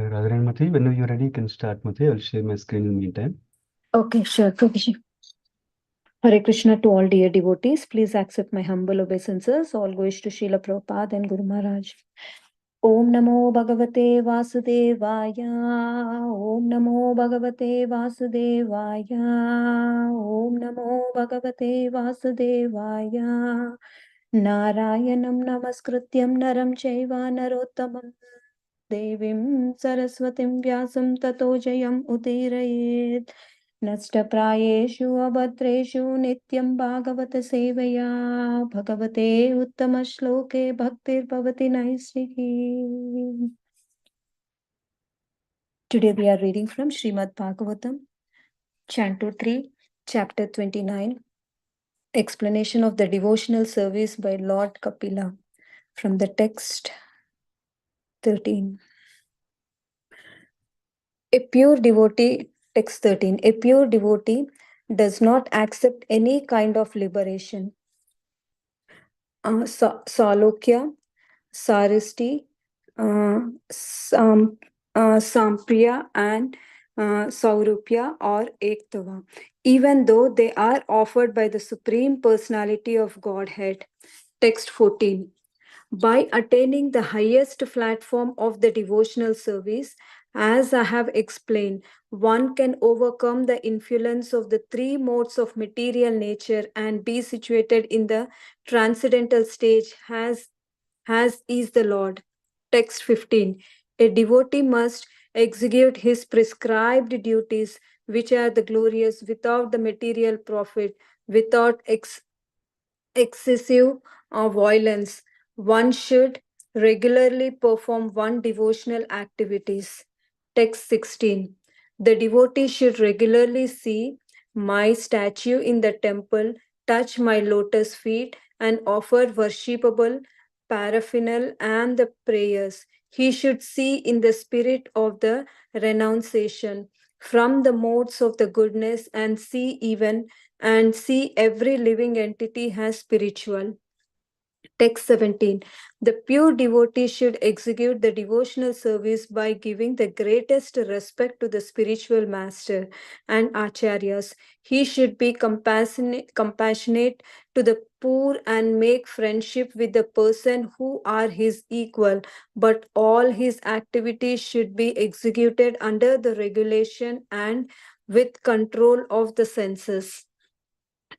Radharan Mati, when you're ready, you can start, Mati. I'll share my screen in the meantime. Okay, sure. Prabhuji. Hare Krishna to all dear devotees. Please accept my humble obeisances. All goes to Srila Prabhupada and Guru Maharaj. Om Namo Bhagavate Vasudevaya. Om Namo Bhagavate Vasudevaya. Om Namo Bhagavate Vasudevaya. Narayanam Namaskrityam Naram Chaiva Narottamam Devim Saraswatim Vyasam Tato Jayam Udirayet. नष्टप्रायेषु अभद्रेषु नित्यं भागवत सेवया भगवते उत्तमश्लोके भक्तिर्भवति नैष्ठिकी. Today we are reading from Srimad Bhagavatam, Canto 3, Chapter 29, Explanation of the Devotional Service by Lord Kapila, from the text 13. A pure devotee, text 13, a pure devotee does not accept any kind of liberation. Salokya, Saristi, Sampriya, and Saurupya or Ektava, even though they are offered by the Supreme Personality of Godhead. Text 14. By attaining the highest platform of the devotional service, as I have explained, one can overcome the influence of the three modes of material nature and be situated in the transcendental stage as is the Lord. Text 15. A devotee must execute his prescribed duties, which are the glorious, without the material profit, without excessive violence. One should regularly perform one devotional activities. Text 16. The devotee should regularly see my statue in the temple, touch my lotus feet, and offer worshipable paraphernalia and the prayers. He should see in the spirit of the renunciation from the modes of the goodness and see every living entity as spiritual. Text 17. The pure devotee should execute the devotional service by giving the greatest respect to the spiritual master and acharyas. He should be compassionate to the poor and make friendship with the person who are his equal, but all his activities should be executed under the regulation and with control of the senses.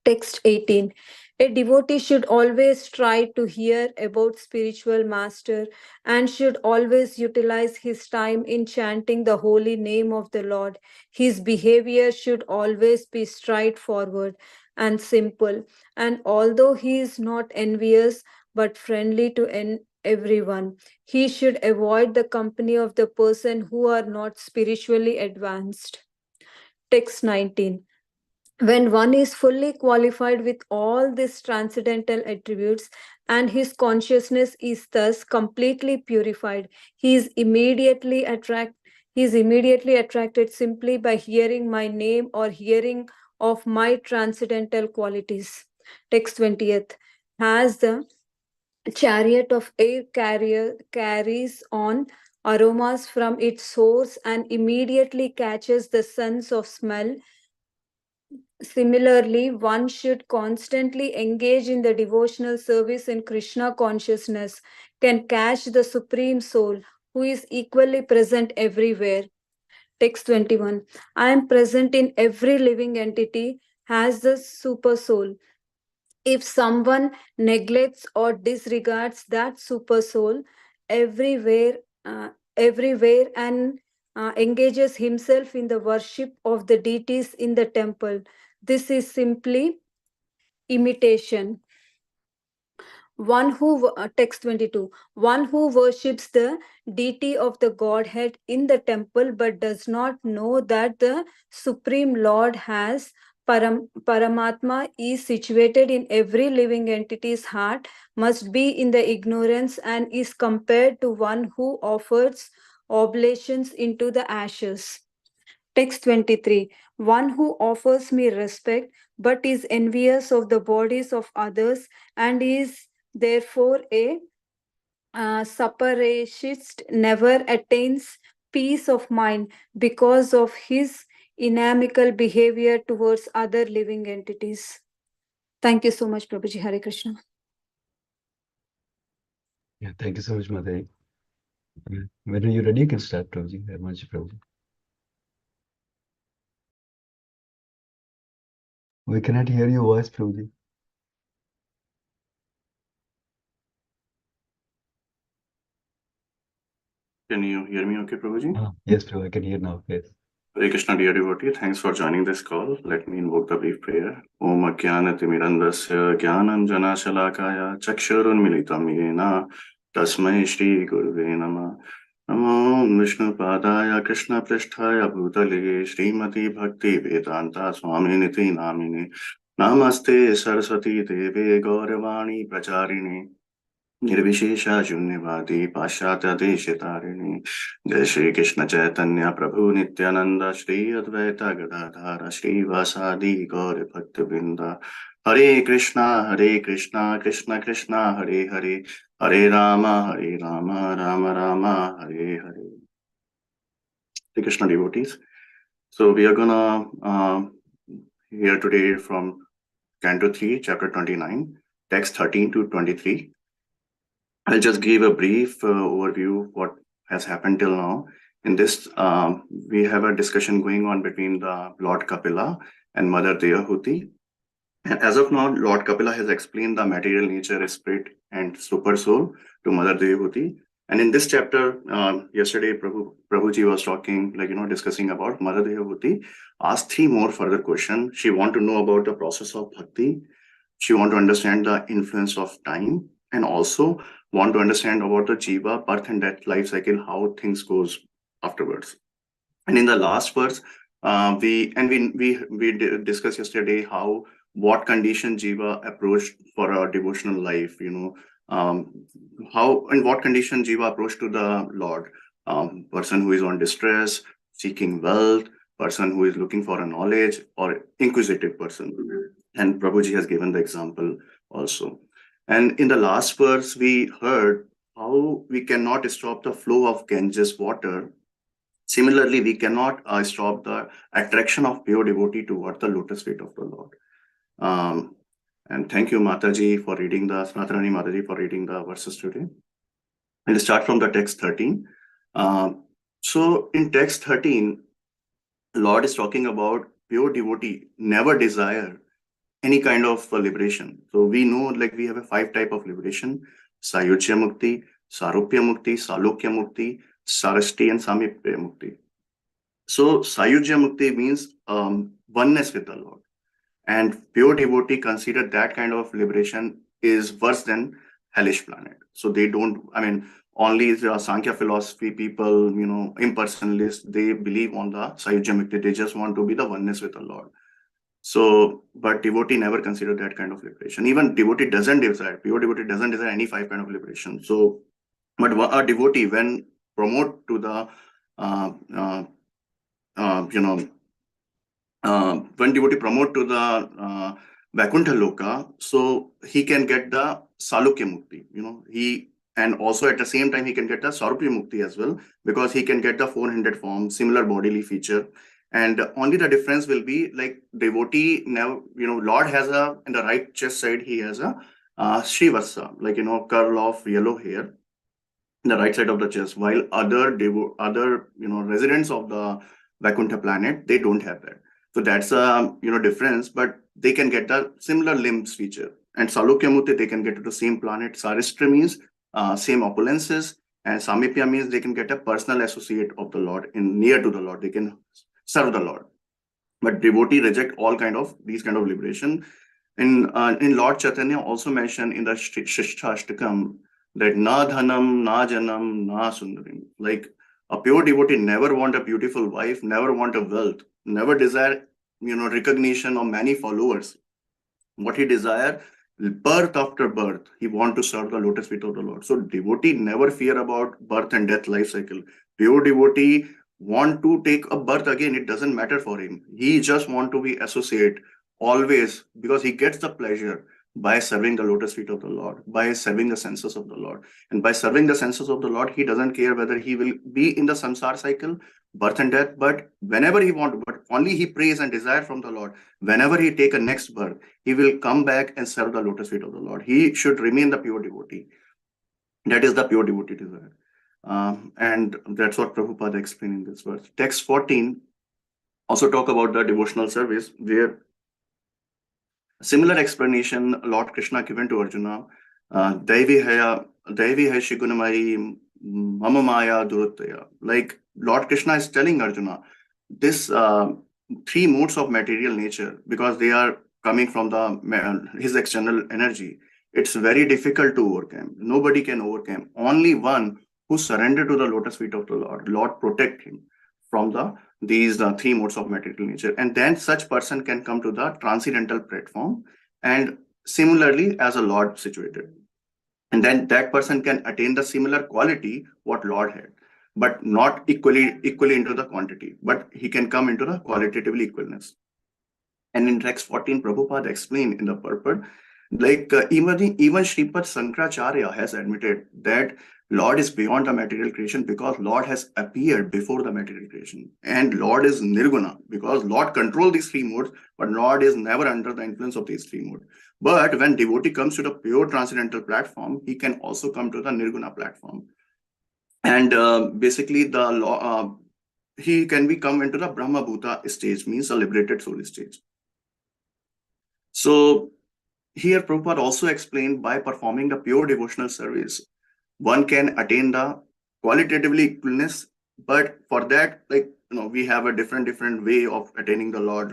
Text 18. A devotee should always try to hear about spiritual master and should always utilize his time in chanting the holy name of the Lord. His behavior should always be straightforward and simple, and although he is not envious but friendly to everyone, he should avoid the company of the person who are not spiritually advanced. Text 19. When one is fully qualified with all these transcendental attributes and his consciousness is thus completely purified, he is immediately attracted simply by hearing my name or hearing of my transcendental qualities. Text 20th. As the chariot of air carries on aromas from its source and immediately catches the sense of smell, similarly, one should constantly engage in the devotional service in Krishna consciousness, can catch the Supreme Soul, who is equally present everywhere. Text 21. I am present in every living entity as the Super Soul. If someone neglects or disregards that Super Soul everywhere, everywhere and engages himself in the worship of the deities in the temple, this is simply imitation. Text 22, one who worships the deity of the Godhead in the temple but does not know that the Supreme Lord has Paramatma is situated in every living entity's heart, must be in the ignorance and is compared to one who offers oblations into the ashes. Text 23. One who offers me respect but is envious of the bodies of others and is therefore a separatist never attains peace of mind because of his inimical behavior towards other living entities. Thank you so much, Prabhuji. Hare Krishna. Yeah, thank you so much, Mataji. When are you ready, you can start, Prabhuji. Himanshu, Prabhuji. We cannot hear your voice, Prabhuji. Can you hear me okay, Prabhuji? Yes, Prabhu, I can hear now. Yes. Hare Krishna, dear devotee. Thanks for joining this call. Let me invoke the brief prayer. Om Ajnanatimirandasya Jnananjana Shalakaya Chakshurunmilitam Yena Tasmai Shri Guruve Namah. Namo Vishnu Padaya Krishna Prishthaya Bhutale Srimati Bhakti Vedanta Swami Niti Namine Namaste Saraswati Deve Gauravani Pracharini निर्विशेषा शून्यवादी पाश्चात्य देशतारिणी जय श्री कृष्ण चैतन्य प्रभु नित्यानंद श्री अद्वैत गदाधर श्रीवासादि गौर भक्त वृंदा हरे Krishna Krishna Krishna Hare Hare Hare Ram Ram Ram Hare Hare. Hare Krishna devotees. So we are gonna hear today from Canto 3, Chapter 29, text 13 to 23. I'll just give a brief overview of what has happened till now. In this, we have a discussion going on between the Lord Kapila and Mother Devahuti. And as of now, Lord Kapila has explained the material nature, spirit, and super soul to Mother Devahuti. And in this chapter, yesterday, Prabhuji was talking, discussing about Mother Devahuti, asked 3 more further questions. She want to know about the process of bhakti. She want to understand the influence of time, and also want to understand about the jiva, birth and death life cycle, how things goes afterwards. And in the last verse, we discussed yesterday what condition jiva approached for a devotional life, how and what condition jiva approached to the Lord. Person who is on distress, seeking wealth, person who is looking for a knowledge, or inquisitive person. And Prabhuji has given the example also. And in the last verse, we heard how we cannot stop the flow of Ganges water. Similarly, we cannot stop the attraction of pure devotee toward the lotus feet of the Lord. And thank you, Mataji, for reading Sanatanani Mataji for reading the verses today. We'll start from the text 13. So in text 13, Lord is talking about pure devotee never desire any kind of liberation. So we know we have a 5 type of liberation: Sayujya Mukti, Sarupya Mukti, Salokya Mukti, Sarashti, and Samipya Mukti. So Sayujya Mukti means oneness with the Lord. And pure devotee consider that kind of liberation is worse than hellish planet. So they don't, only the Sankhya philosophy people, impersonalists, they believe on the Sayujya Mukti. They just want to be the oneness with the Lord. So, but devotee never consider that kind of liberation. Even devotee doesn't desire, pure devotee doesn't desire any 5 kind of liberation. So, but a devotee, when promote to the, when devotee promote to the Vaikuntha Loka, so he can get the Salukya Mukti, and also at the same time he can get the Sarupya Mukti as well, because he can get the 400 form, similar bodily feature. And only the difference will be devotee now, Lord has in the right chest side, he has a Srivasa, curl of yellow hair in the right side of the chest, while other residents of the Vaikuntha planet, they don't have that. So that's a difference, but they can get the similar limbs feature. And Salukya Mukti, they can get to the same planet. Sarishtra means same opulences, and Samipya means they can get a personal associate of the Lord near to the Lord. They can serve the Lord. But devotee reject all these kind of liberation. In Lord Chaitanya also mentioned in the Shishthashtakam that na dhanam, na janam, na sundarim. A pure devotee never want a beautiful wife, never want a wealth, never desire recognition or many followers. What he desire, birth after birth, he want to serve the lotus feet of the Lord. So devotee never fear about birth and death life cycle. Pure devotee want to take a birth again, it doesn't matter for him. He just want to be associate always, because he gets the pleasure by serving the lotus feet of the Lord, by serving the senses of the Lord. And by serving the senses of the Lord, he doesn't care whether he will be in the samsara cycle, birth and death, but whenever he wants, but only he prays and desires from the Lord. Whenever he take a next birth, he will come back and serve the lotus feet of the Lord. He should remain the pure devotee. That is the pure devotee desire. And that's what Prabhupada explained in this verse. Text 14 also talk about the devotional service, where similar explanation Lord Krishna given to Arjuna, Daivi hai Shigunamai Mama Maya Durutaya. Like Lord Krishna is telling Arjuna, this three modes of material nature, because they are coming from his external energy, it's very difficult to overcome. Nobody can overcome. Only one who surrendered to the lotus feet of the Lord. Lord protect him from these three modes of material nature. And then such person can come to the transcendental platform, and similarly as a Lord situated. And then that person can attain the similar quality what Lord had, but not equally into the quantity, but he can come into the qualitatively equalness. And in text 14, Prabhupada explained in the purport, like even Sripad Sankaracharya has admitted that Lord is beyond the material creation because Lord has appeared before the material creation. And Lord is Nirguna because Lord controls these three modes, but Lord is never under the influence of these three modes. But when devotee comes to the pure transcendental platform, he can also come to the Nirguna platform. And basically he can come into the Brahma Bhuta stage, means a liberated soul stage. So here Prabhupada also explained, by performing the pure devotional service, one can attain the qualitatively equalness. But for that, we have a different way of attaining the Lord,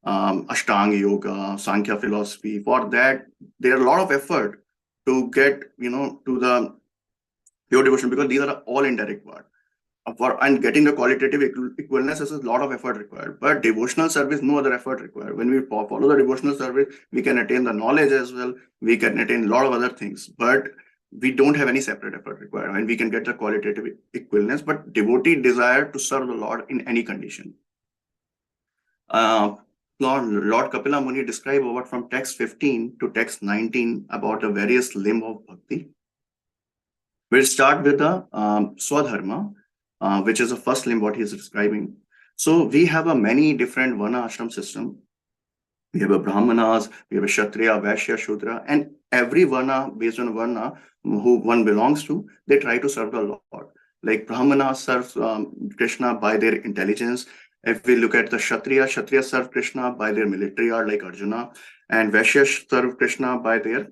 Ashtanga Yoga, Sankhya philosophy. For that, there are a lot of effort to get, to the pure devotion, because these are all indirect part. And getting the qualitative equalness is a lot of effort required. But devotional service, no other effort required. When we follow the devotional service, we can attain the knowledge as well. We can attain a lot of other things, but we don't have any separate effort required, and we can get the qualitative equalness. But devotee desire to serve the Lord in any condition. Lord Kapila Muni described about from text 15 to text 19 about the various limb of bhakti. We'll start with the Swadharma, which is the first limb what he is describing. So we have a many different Varna ashram system. We have a Brahmanas, we have a Kshatriya, Vaishya, Shudra, and every Varna, based on Varna who one belongs to, they try to serve the Lord. Like Brahmana serves Krishna by their intelligence. If we look at the Kshatriya serve Krishna by their military art, like Arjuna, and Vaishya serve Krishna by their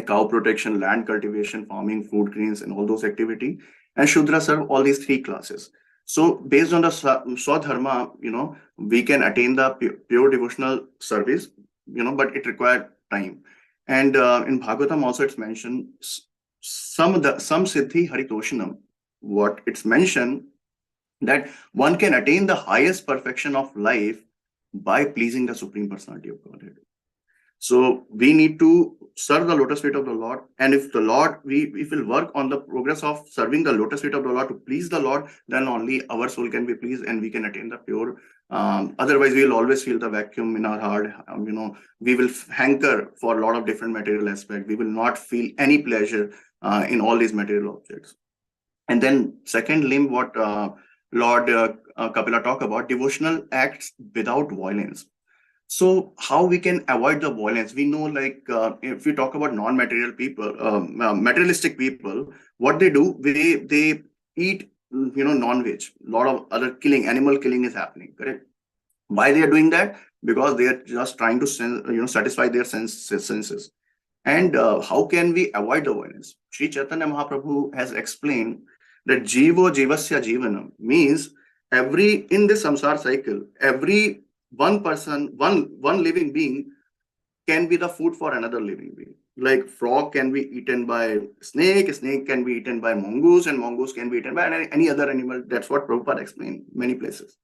cow protection, land cultivation, farming, food grains, and all those activity. And Shudra serve all these three classes. So based on the Swadharma, we can attain the pure devotional service, but it requires time. And in Bhagavatam also it's mentioned, some Siddhi Haritoshanam, what it's mentioned, that one can attain the highest perfection of life by pleasing the Supreme Personality of Godhead. So we need to serve the lotus feet of the Lord. And if the Lord, we will work on the progress of serving the lotus feet of the Lord to please the Lord, then only our soul can be pleased and we can attain the pure. Otherwise, we will always feel the vacuum in our heart. We will hanker for a lot of different material aspects. We will not feel any pleasure in all these material objects. And then second limb, what Lord Kapila talk about, devotional acts without violence. So how we can avoid the violence? We know, if we talk about non-material people, materialistic people, what they do, they eat, non-veg. A lot of other animal killing is happening, correct? Why they are doing that? Because they are just trying to satisfy their senses. And how can we avoid the violence? Sri Chaitanya Mahaprabhu has explained that Jivo Jivasya Jivanam means in this samsara cycle, every one person, one living being can be the food for another living being. Like frog can be eaten by snake can be eaten by mongoose, and mongoose can be eaten by any other animal. That's what Prabhupada explained many places.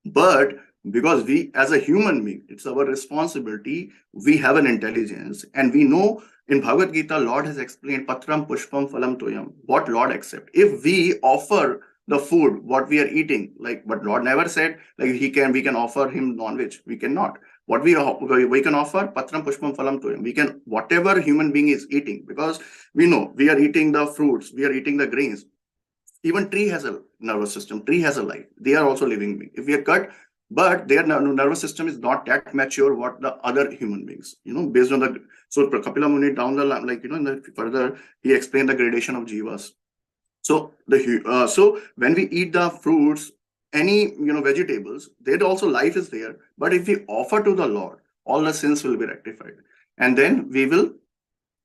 But because we, as a human being, it's our responsibility, we have an intelligence, and we know in Bhagavad Gita, Lord has explained, Patram Pushpam Phalam Toyam, what Lord accepts. If we offer the food, what we are eating, but Lord never said, we can offer him non-veg. We cannot. What we can offer, patram pushpam phalam toyam. We can, whatever human being is eating, because we know we are eating the fruits, we are eating the grains. Even tree has a nervous system, tree has a life. They are also living beings. If we are cut, but their nervous system is not that mature what the other human beings, based on the, so Kapila Muni down the line, like, in the further, he explained the gradation of jivas. So so when we eat the fruits, any, vegetables, there also life is there. But if we offer to the Lord, all the sins will be rectified. And then we will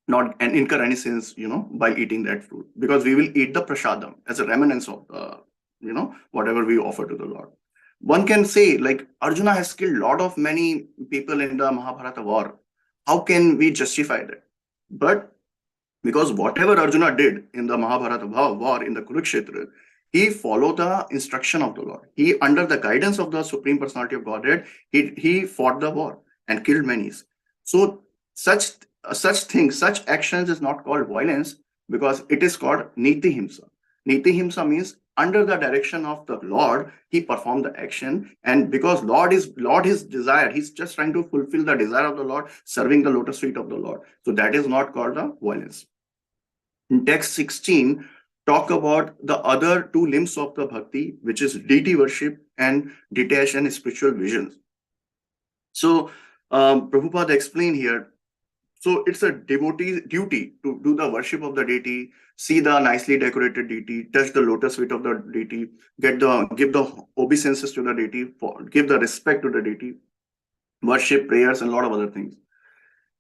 not incur any sins, by eating that fruit, because we will eat the prasadam as a remnants of whatever we offer to the Lord. One can say, like, Arjuna has killed a lot of many people in the Mahabharata war. How can we justify that? But because whatever Arjuna did in the Mahabharata war, in the Kurukshetra, he followed the instruction of the Lord. He, under the guidance of the Supreme Personality of Godhead, he fought the war and killed many. So such things, such actions is not called violence, because it is called niti himsa. Niti himsa means under the direction of the Lord, he performed the action. And because Lord is desire, he's just trying to fulfill the desire of the Lord, serving the lotus feet of the Lord. So that is not called the violence. In text 16, talk about the other two limbs of the bhakti, which is deity worship and detached and spiritual visions. So Prabhupada explained here, so it's a devotee's duty to do the worship of the deity, see the nicely decorated deity, touch the lotus feet of the deity, give the obeisances to the deity, give the respect to the deity, worship, prayers, and a lot of other things.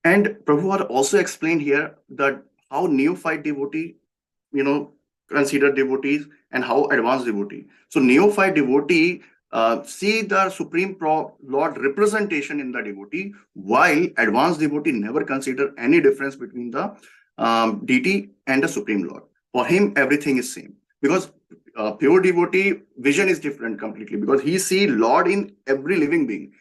And Prabhupada also explained here that how neophyte devotee, consider devotees, and how advanced devotee. So neophyte devotee see the Supreme Lord representation in the devotee, while advanced devotee never consider any difference between the deity and the Supreme Lord. For him, everything is same, because pure devotee vision is different completely, because he see Lord in every living being.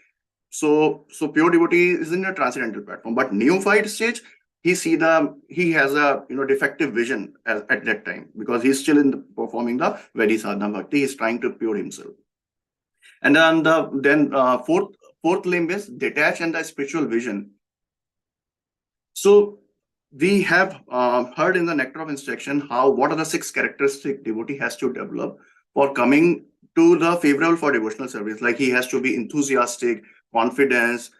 So pure devotee is in a transcendental platform, but neophyte stage, he has a defective vision at that time, because he's still performing the Vedi sadhana bhakti. He's trying to pure himself. And then fourth limb is detach and the spiritual vision. So we have heard in the Nectar of Instruction what are the 6 characteristics devotee has to develop for coming to the favorable for devotional service. Like, he has to be enthusiastic, confidence,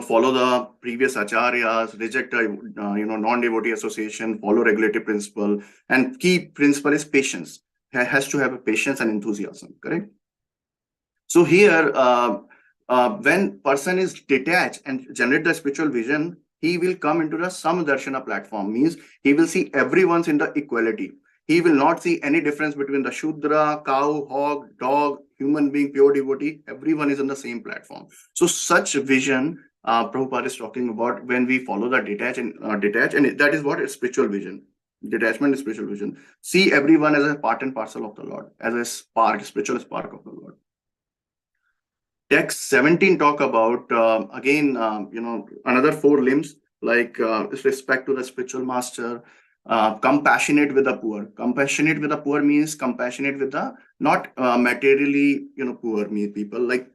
follow the previous acharyas, reject non-devotee association, follow regulative principle, and key principle is patience. Has to have a patience and enthusiasm, correct? So here, when person is detached and generate the spiritual vision, he will come into the Samdarshana platform, means he will see everyone's in the equality. He will not see any difference between the Shudra, cow, hog, dog, human being, pure devotee. Everyone is on the same platform. So such vision, Prabhupada is talking about when we follow the detach, and that is what is spiritual vision. Detachment is spiritual vision. See everyone as a part and parcel of the Lord, as a spark, spiritual spark of the Lord. Text 17 talk about, again, another 4 limbs, like respect to the spiritual master, compassionate with the poor. Compassionate with the poor means compassionate with the not materially, poor people, like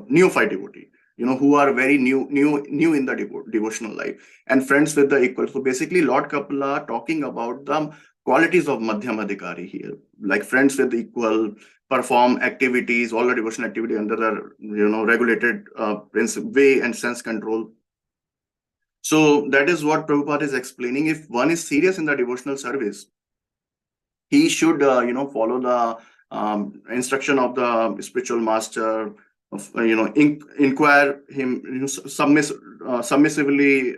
neophyte devotee, who are very new in the devotional life, and friends with the equal. So basically, Lord Kapila talking about the qualities of Madhyam Adhikari here, like friends with equal, perform activities, all the devotional activity under the regulated way and sense control. So that is what Prabhupada is explaining. If one is serious in the devotional service, he should follow the instruction of the spiritual master, inquire him, submissively,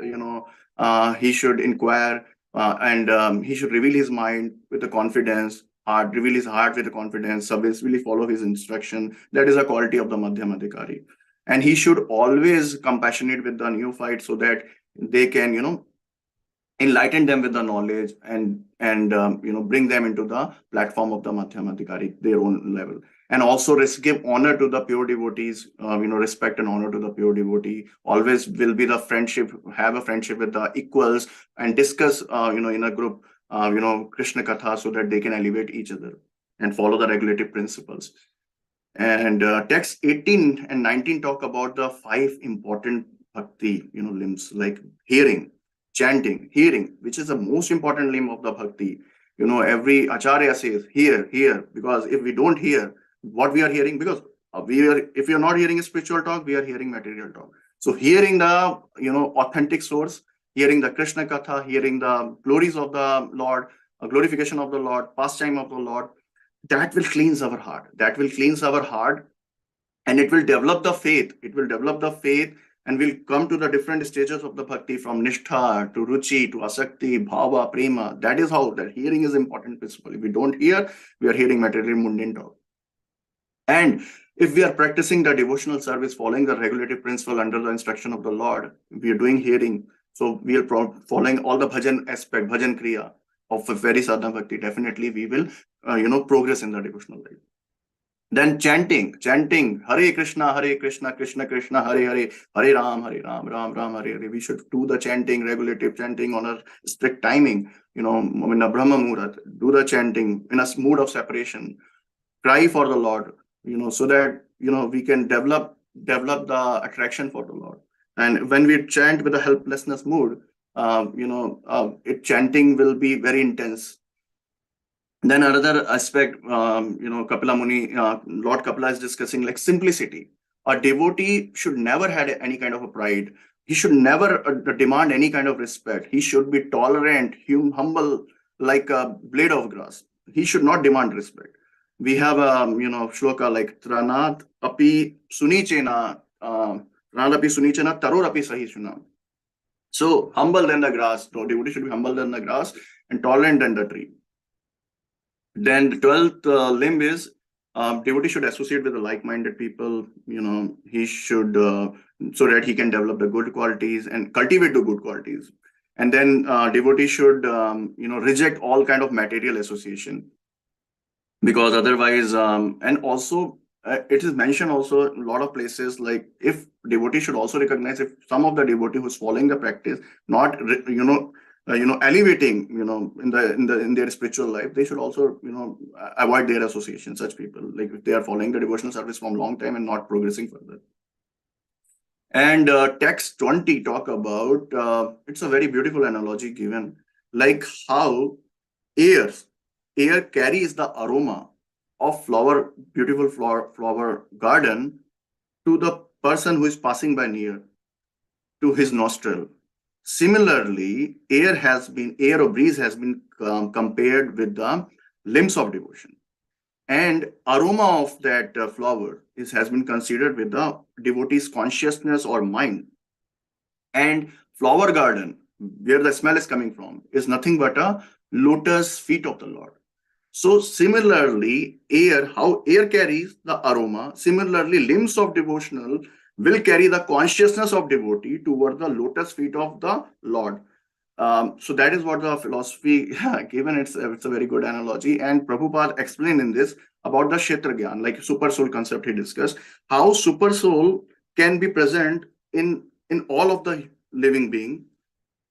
he should inquire, and he should reveal his mind with the confidence, reveal his heart with the confidence, submissively follow his instruction. That is a quality of the Madhyam Adhikari. And he should always compassionate with the neophyte, so that they can, enlighten them with the knowledge and bring them into the platform of the Madhyam Adhikari, their own level. And also give honor to the pure devotees, respect and honor to the pure devotee. Always will be the friendship, have a friendship with the equals, and discuss, in a group, Krishna Katha, so that they can elevate each other and follow the regulative principles. And text 18 and 19 talk about the 5 important bhakti, limbs like hearing, chanting, hearing, which is the most important limb of the bhakti. Every acharya says, hear, because if we don't hear what we are hearing, because if we are not hearing a spiritual talk, we are hearing material talk. So hearing the, authentic source, hearing the Krishna Katha, hearing the glories of the Lord, glorification of the Lord, pastime of the Lord, that will cleanse our heart. That will cleanse our heart, and it will develop the faith. It will develop the faith, and we'll come to the different stages of the bhakti, from nishtha to ruchi to asakti, bhava, prema. That is how that hearing is important principle. If we don't hear, we are hearing material mundane talk. And if we are practicing the devotional service, following the regulative principle under the instruction of the Lord, we are doing hearing. So we are following all the bhajan aspect, bhajan kriya of a very sadhana bhakti. Definitely we will, progress in the devotional life. Then chanting, Hare Krishna, Krishna Krishna, Hare Hare, Hare Ram, Ram Ram, Hare Hare. We should do the chanting, regulative chanting on a strict timing. In a Brahma Muhurat, do the chanting in a mood of separation. Cry for the Lord, so that we can develop the attraction for the Lord. And when we chant with a helplessness mood, chanting will be very intense. Then another aspect, Kapila Muni, Lord Kapila is discussing like simplicity. A devotee should never have any kind of a pride. He should never demand any kind of respect. He should be tolerant, humble, like a blade of grass. He should not demand respect. We have a shloka like Tranat api sunichena, taror api sahishuna. So humble than the grass. No, devotee should be humble than the grass and tolerant than the tree. Then the 12th limb is devotee should associate with the like-minded people. He should so that he can develop the good qualities and cultivate the good qualities. And then devotee should reject all kind of material association, because otherwise and also it is mentioned also in a lot of places, like if devotee should also recognize if some of the devotee who's following the practice not elevating in their spiritual life, they should also avoid their association. Such people, like if they are following the devotional service from long time and not progressing further. And text 20 talk about it's a very beautiful analogy given, like how air carries the aroma of beautiful flower garden to the person who is passing by near to his nostril. Similarly, air or breeze has been compared with the limbs of devotion, and aroma of that flower has been considered with the devotee's consciousness or mind. And flower garden, where the smell is coming from, is nothing but a lotus feet of the Lord. So similarly, how air carries the aroma, similarly limbs of devotional will carry the consciousness of devotee toward the lotus feet of the Lord. So that is what the philosophy given. It's a very good analogy, and Prabhupada explained in this about the Kshetra Gyan, like super soul concept he discussed, how super soul can be present in all of the living being,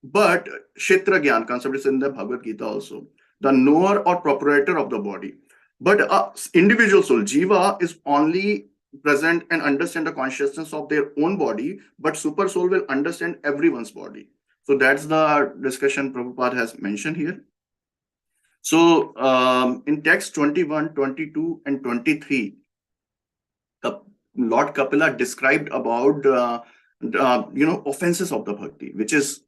but Kshetra Gyan concept is in the Bhagavad Gita also, the knower or proprietor of the body. But individual soul, Jiva, is only present and understand the consciousness of their own body, but super soul will understand everyone's body. So that's the discussion Prabhupada has mentioned here. So in text 21, 22, and 23, Lord Kapila described about offenses of the bhakti, which is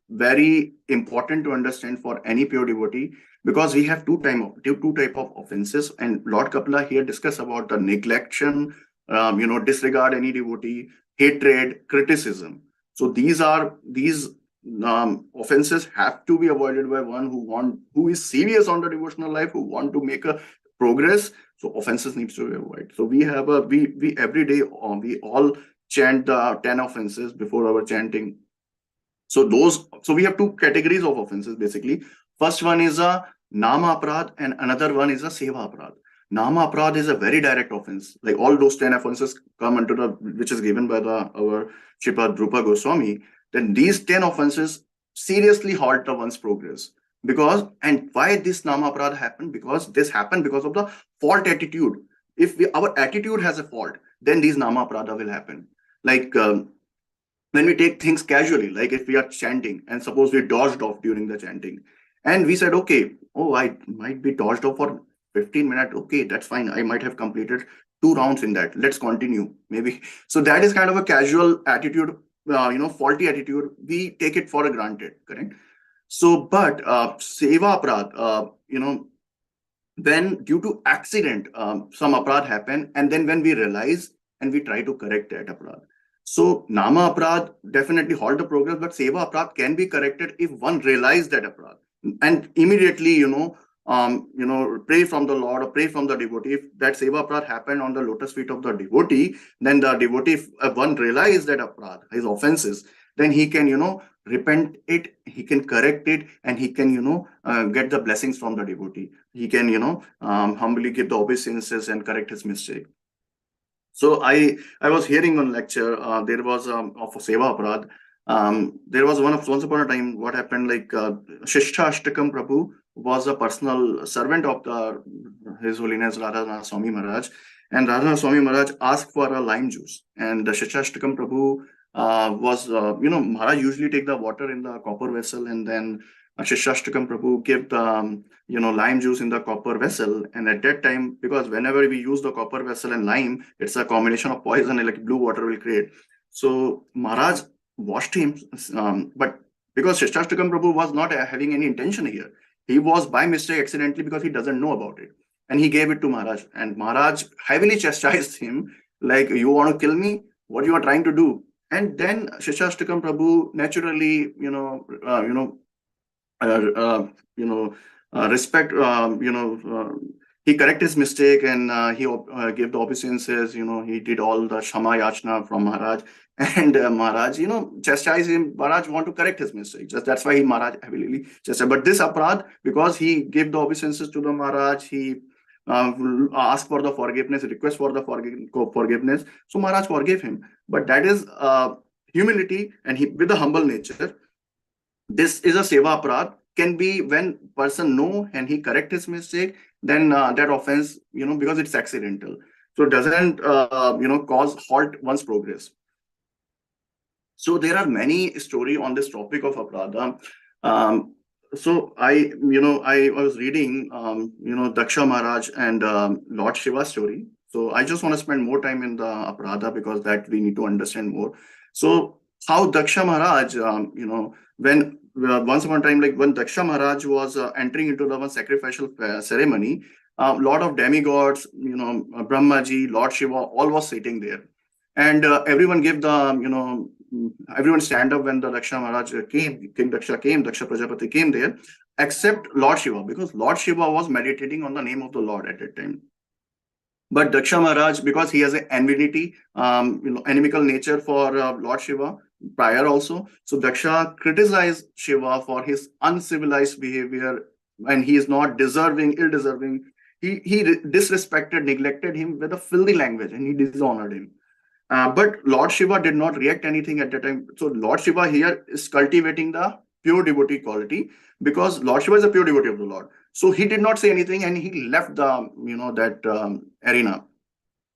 very important to understand for any pure devotee, because we have two type of offenses, and Lord Kapila here discuss about the neglection, disregard any devotee, hatred, criticism. So these offenses have to be avoided by one who is serious on the devotional life, who want to make a progress. So offenses needs to be avoided. So we have we every day we all chant the 10 offenses before our chanting. So we have two categories of offenses basically. First one is a nama aprad, and another one is a seva aprad. Nama aprad is a very direct offense. Like all those 10 offenses come under which is given by our Shripad Rupa Goswami. Then these 10 offenses seriously halt one's progress. And why this nama aprad happened? Because this happened because of the fault attitude. If our attitude has a fault, then these nama aprada will happen. Like when we take things casually, like if we are chanting and suppose we dodged off during the chanting and we said, okay, oh, I might be dodged off for 15 minutes. Okay, that's fine. I might have completed 2 rounds in that. Let's continue. Maybe. So that is kind of a casual attitude, faulty attitude. We take it for granted, correct? So, but seva aprad, when due to accident, some aprad happen, and then when we realize and we try to correct that aprad. So nama aprad definitely halt the progress, but seva aprad can be corrected if one realize that aprad and immediately, pray from the Lord or pray from the devotee. If that seva aprad happened on the lotus feet of the devotee, then the devotee, if one realize that aprad, his offenses, then he can, repent it, he can correct it, and he can, get the blessings from the devotee. He can, humbly give the obeisances and correct his mistake. So I was hearing one lecture. There was of a seva aprad. There was once upon a time what happened, like Shishta Ashtakam Prabhu was a personal servant of His Holiness Radha Swami Maharaj, and Radha Swami Maharaj asked for a lime juice, and the Shishta Ashtakam Prabhu was Maharaj usually take the water in the copper vessel, and then Shishashtakam Prabhu gave the lime juice in the copper vessel. And at that time, because whenever we use the copper vessel and lime, it's a combination of poison and like blue water will create. So Maharaj washed him, but because Shishashtakam Prabhu was not having any intention here, he was by mistake accidentally because he doesn't know about it, and he gave it to Maharaj, and Maharaj heavily chastised him, like, you want to kill me? What you are trying to do? And then Shishashtakam Prabhu naturally, respect, he correct his mistake, and he gave the obeisances. He did all the Shama Yachna from Maharaj, and Maharaj, chastised him. Maharaj want to correct his mistake. That's why Maharaj heavily chastised. But this aprad, because he gave the obeisances to the Maharaj, he asked for the forgiveness, request for the forgiveness. So Maharaj forgave him. But that is humility, and he with a humble nature. This is a seva aprad. Can be when person know and he correct his mistake, then that offense, because it's accidental, so it doesn't cause halt one's progress. So there are many story on this topic of aprada. So I was reading Daksha Maharaj and Lord Shiva story. So I just want to spend more time in the aprada because that we need to understand more. So how Daksha Maharaj, when once upon a time, like when Daksha Maharaj was entering into the one sacrificial ceremony, a lot of demigods, Brahmaji, Lord Shiva, all was sitting there, and everyone gave the everyone stand up when the Daksha Maharaj came, King Daksha came, Daksha Prajapati came there, except Lord Shiva, because Lord Shiva was meditating on the name of the Lord at that time. But Daksha Maharaj, because he has an enmity, inimical nature for Lord Shiva prior also, so Daksha criticized Shiva for his uncivilized behavior, and he is not deserving, ill-deserving. He disrespected, neglected him with a filthy language, and he dishonored him. But Lord Shiva did not react anything at that time. So Lord Shiva here is cultivating the pure devotee quality, because Lord Shiva is a pure devotee of the Lord. So he did not say anything, and he left the that arena.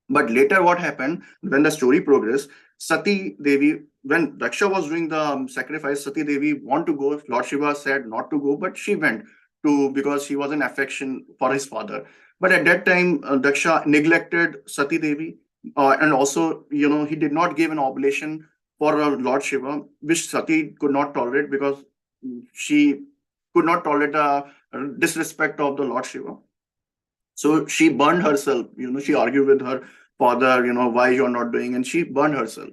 But later what happened, when the story progressed, Sati Devi, when Daksha was doing the sacrifice, Sati Devi want to go. Lord Shiva said not to go, but she went to, because she was in affection for his father. But at that time, Daksha neglected Sati Devi. And also, he did not give an oblation for Lord Shiva, which Sati could not tolerate, because she could not tolerate the disrespect of the Lord Shiva. So she burned herself, she argued with her father, why you're not doing, and she burned herself,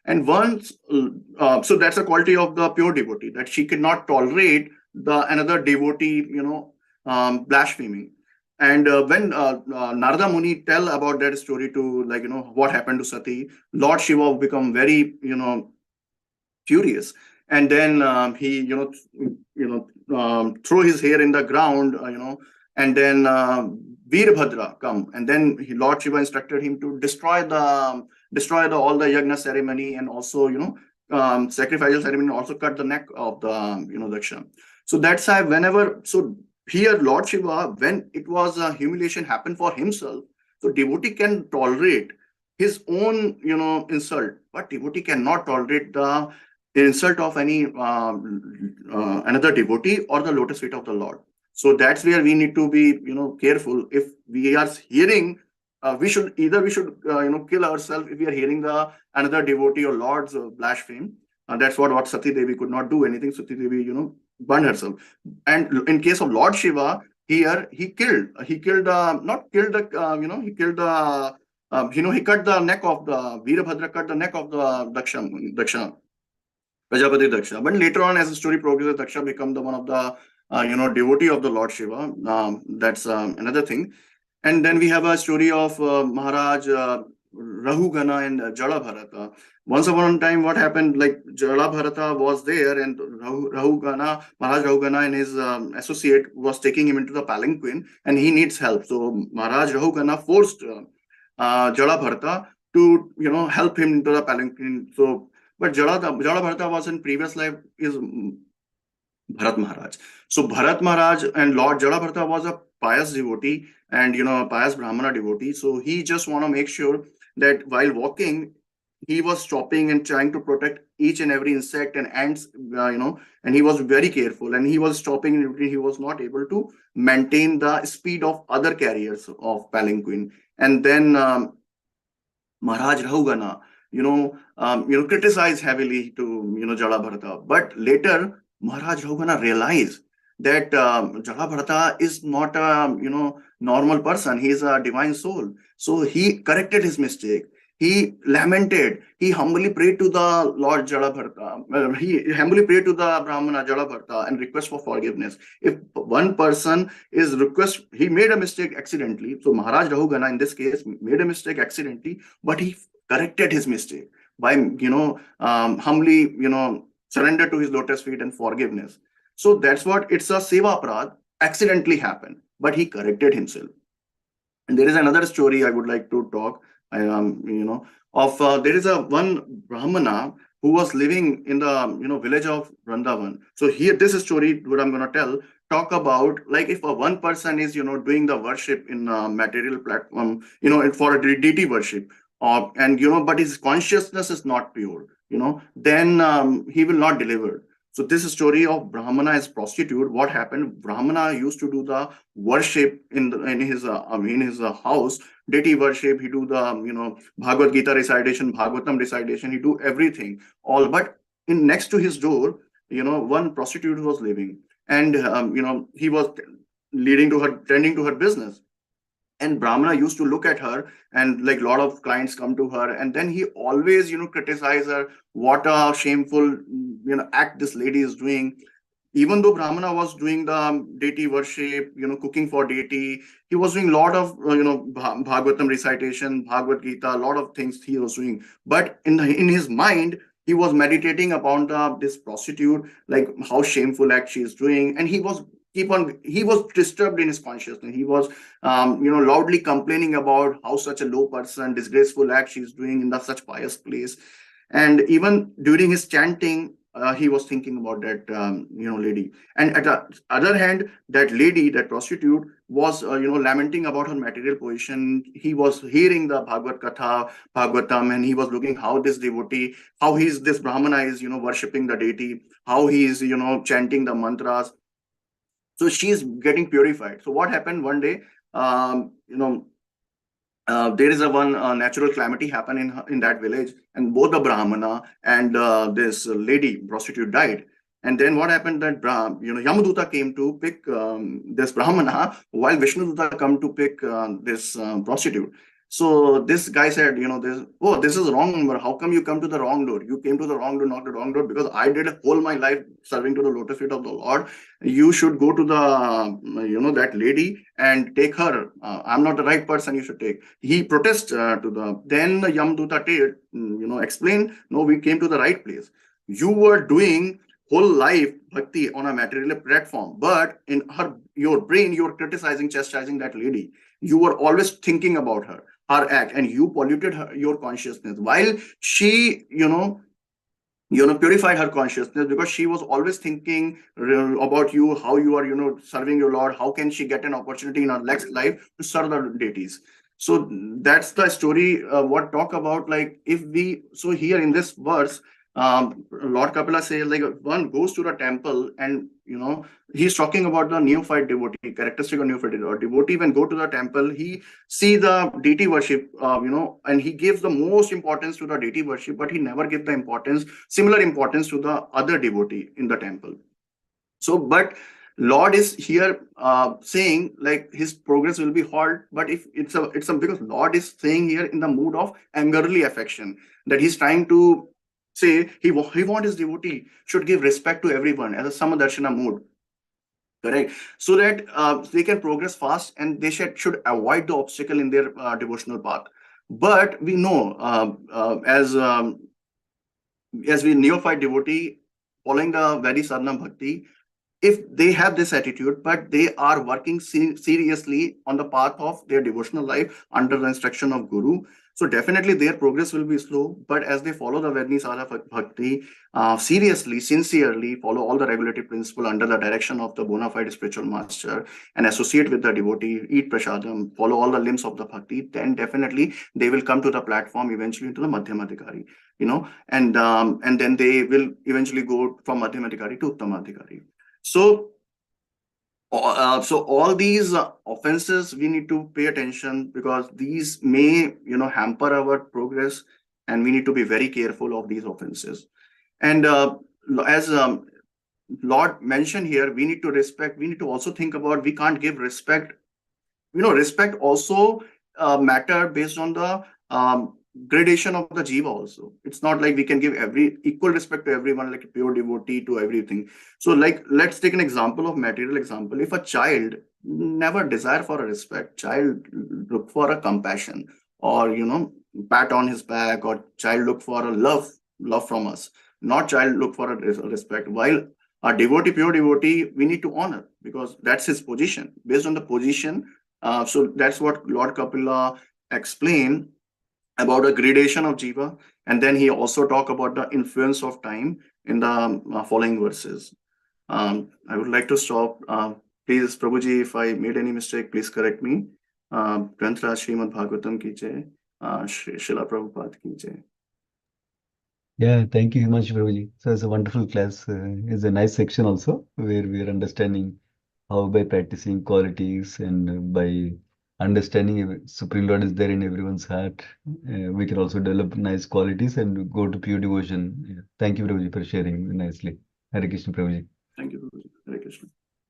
And once, so that's a quality of the pure devotee, that she cannot tolerate another devotee, blaspheming. And when Narada Muni tell about that story to, what happened to Sati, Lord Shiva become very, furious. And then he, throw his hair in the ground, and then Veerbhadra come. And then Lord Shiva instructed him to destroy all the yagna ceremony, and also, sacrificial ceremony, also cut the neck of the, Daksha. So that's why here, Lord Shiva, when it was a humiliation happened for himself, so devotee can tolerate. his own, insult, but devotee cannot tolerate the insult of any another devotee or the lotus feet of the Lord. So that's where we need to be, careful. If we are hearing, we should kill ourselves if we are hearing the another devotee or Lord's blaspheme. That's what Sati Devi could not do anything. Sati Devi, burned herself. And in case of Lord Shiva, here he killed, not killed the, he killed the, he cut the neck of the Veerabhadra, cut the neck of the Daksha, Prajapati Daksha. But later on, as the story progresses, Daksha become the one of the, devotee of the Lord Shiva. That's another thing. And then we have a story of Maharaj Rahugana and Jala Bharata. Once upon a time, what happened, like Jala Bharata was there, and Maharaj Rahugana and his associate was taking him into the palanquin, and he needs help. So Maharaj Rahugana forced Jala Bharata to, help him into the palanquin. So, but Jala Bharata was in previous life is Bharat Maharaj. So Bharat Maharaj and Lord Jala Bharata was a pious devotee and, a pious Brahmana devotee. So he just want to make sure that while walking, he was stopping and trying to protect each and every insect and ants, and he was very careful, and he was stopping in between. He was not able to maintain the speed of other carriers of palanquin. And then Maharaj Rahugana, criticized heavily to, Jala Bharata. But later, Maharaj Rahugana realized that Jala Bharata is not a, normal person. He is a divine soul. So he corrected his mistake. He lamented. He humbly prayed to the Lord Jala Bharata. He humbly prayed to the Brahmana Jala Bharata and request for forgiveness. If one person is request, he made a mistake accidentally. So Maharaj Rahugana in this case made a mistake accidentally, but he corrected his mistake by, humbly, surrender to his lotus feet and forgiveness. So that's what it's a seva prad, accidentally happened, but he corrected himself. And there is another story I would like to talk, of there is a one Brahmana who was living in the, village of Vrindavan. So here, this story, what I'm going to talk about, like if one person is, doing the worship in a material platform, for a deity worship, and, but his consciousness is not pure, then he will not deliver. So this story of Brahmana as prostitute, what happened? Brahmana used to do the worship in his house, deity worship. He do the Bhagavad Gita recitation, Bhagavatam recitation. He do everything all. But in next to his door, one prostitute was living, and he was tending to her business. And Brahmana used to look at her, and like a lot of clients come to her, and then he always, criticize her. What a shameful, act this lady is doing. Even though Brahmana was doing the deity worship, cooking for deity, he was doing a lot of, Bhagavatam recitation, Bhagavad Gita, a lot of things he was doing. But in his mind, he was meditating upon this prostitute, like how shameful act she is doing, and he was disturbed in his consciousness. He was loudly complaining about how such a low person, disgraceful act she's doing in such pious place. And even during his chanting, he was thinking about that lady. And at the other hand, that lady, that prostitute, was lamenting about her material position. He was hearing the Bhagavad Katha, Bhagavatam, and he was looking how this devotee, how this Brahmana is worshipping the deity, how he is chanting the mantras. So she's getting purified. So what happened one day? There is one natural calamity happened in that village, and both the Brahmana and this lady prostitute died. And then what happened? That Yamaduta came to pick this Brahmana, while Vishnuduta come to pick this prostitute. So this guy said, this is wrong number. How come you come to the wrong door? You came to the wrong door, not the wrong door, because I did whole my life serving to the lotus feet of the Lord. You should go to the, that lady and take her. I'm not the right person you should take. He protests then the Yamaduta explained, no, we came to the right place. You were doing whole life bhakti on a material platform, but in your brain, you were criticizing, chastising that lady. You were always thinking about her act, and you polluted your consciousness, while she purified her consciousness, because she was always thinking about you, how you are serving your Lord, how can she get an opportunity in her next life to serve the deities. So that's the story. What talk about, like, if we, so here in this verse, Lord Kapila says, like, one goes to the temple and, he's talking about the neophyte devotee, characteristic of neophyte devotee. Devotee, when go to the temple, he see the deity worship, and he gives the most importance to the deity worship, but he never gives the similar importance to the other devotee in the temple. So, but Lord is here saying, like, his progress will be halt, but if it's a because Lord is saying here in the mood of angerly affection, that he's trying to say he want his devotee should give respect to everyone as a Samadarshana mood, correct? So that they can progress fast and they should avoid the obstacle in their devotional path. But we know, as we neophyte devotee following the very sadhana bhakti, if they have this attitude, but they are working seriously on the path of their devotional life under the instruction of Guru, so definitely their progress will be slow. But as they follow the Vedni Sadha Bhakti seriously, sincerely, follow all the regulative principle under the direction of the bona fide spiritual master, and associate with the devotee, eat prasadam, follow all the limbs of the bhakti, then definitely they will come to the platform eventually into the Madhyamadhikari, and then they will eventually go from Madhyamadhikari to Uttamadhikari. So all these offenses we need to pay attention, because these may, hamper our progress, and we need to be very careful of these offenses. And as Lord mentioned here, we need to respect. We need to also think about, we can't give respect. Respect also matter based on the gradation of the jiva also. It's not like we can give equal respect to everyone, like a pure devotee to everything. So, like, let's take an example of material example. If a child never desire for a respect, child look for a compassion, or pat on his back, or child look for a love from us, not child look for a respect. While a devotee, pure devotee, we need to honor, because that's his position. Based on the position, so that's what Lord Kapila explained about a gradation of jiva, and then he also talked about the influence of time in the following verses. I would like to stop. Please, Prabhuji, if I made any mistake, please correct me. Granth Raj Srimad Bhagavatam ki jai, Srila Prabhupada ki jai. Yeah, thank you, Himanshu Prabhuji. So it's a wonderful class. It's a nice section also, where we are understanding how by practicing qualities and by understanding Supreme Lord is there in everyone's heart, we can also develop nice qualities and go to pure devotion. Yeah. Thank you, Prabhuji, for sharing nicely. Hare Krishna, Prabhuji. Thank you, Prabhuji. Hare Krishna.